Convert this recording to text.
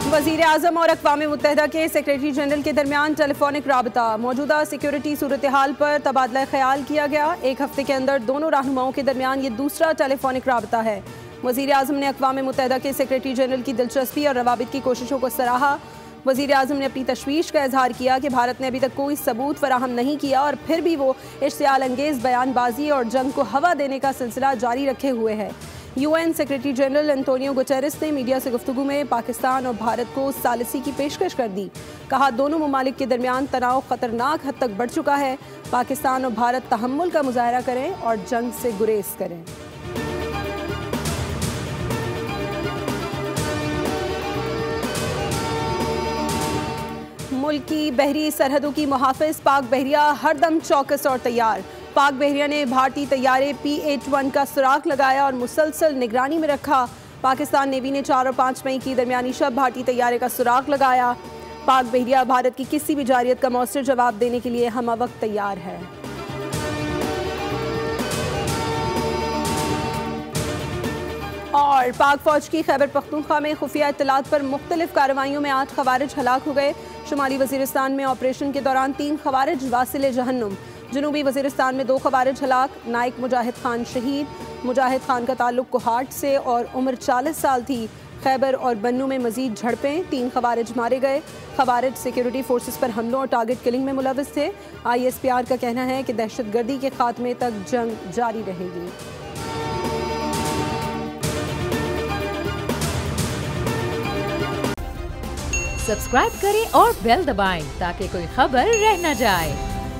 वज़ीर आज़म और अक़वाम मुत्तहिदा के सेक्रेटरी जनरल के दरमियान टेलीफोनिक राबता। मौजूदा सिक्योरिटी सूरत हाल पर तबादला ख्याल किया गया। एक हफ्ते के अंदर दोनों रहनुमाओं के दरमियान ये दूसरा टेलीफोनिक राबता है। वज़ीर आज़म ने अक़वाम मुत्तहिदा के सेक्रेटरी जनरल की दिलचस्पी और रवाबित की कोशिशों को सराहा। वज़ीर आज़म ने अपनी तशवीश का इजहार किया कि भारत ने अभी तक कोई सबूत फराहम नहीं किया और फिर भी वो इश्तियाल अंगेज़ बयानबाजी और जंग को हवा देने का सिलसिला जारी रखे हुए है। UN secretary general Antonio Guterres ने मीडिया से गुफ्तगू में पाकिस्तान और भारत को सालिसी की पेशकश कर दी। कहा, दोनों ममालिक के दरमियान तनाव खतरनाक हद तक बढ़ चुका है। पाकिस्तान और भारत तहम्मुल का मुजाहरा करें और जंग से गुरेज करें। मुल्क की बहरी सरहदों की मुहाफ़िज़ पाक बहरिया हरदम चौकस और तैयार। पाक बहरिया ने भारतीय तैयारे P-8-1 का सुराग लगाया और मुसलसल निगरानी में रखा। पाकिस्तान नेवी ने 4 और 5 मई की दरमियानी शब भारतीय तैयारे का सुराग लगाया। पाक बहरिया भारत की किसी भी जारियत का मौसर जवाब देने के लिए हम वक्त तैयार है। और पाक फौज की खैबर पख्तूनख्वा में खुफिया इत्तलात पर मुख्तलिफ कार्रवाइयों में 8 खवारिज हलाक हो गए। शुमाली वजीरिस्तान में ऑपरेशन के दौरान 3 खवारिज वासिले जहन्नुम। जनूबी वजीरिस्तान में 2 खवारिज हलाक। नाइक मुजाहिद खान शहीद। मुजाहिद खान का ताल्लुक कोहाट से और उम्र 40 साल थी। खैबर और बन्नू में मजीद झड़पें, 3 खवारिज मारे गए। खवारिज सिक्योरिटी फोर्सेस पर हमलों और टारगेट किलिंग में मुलविस थे। ISPR का कहना है कि दहशतगर्दी के खात्मे तक जंग जारी रहेगी। सब्सक्राइब करें और बेल दबाएं ताकि कोई खबर रह न जाए।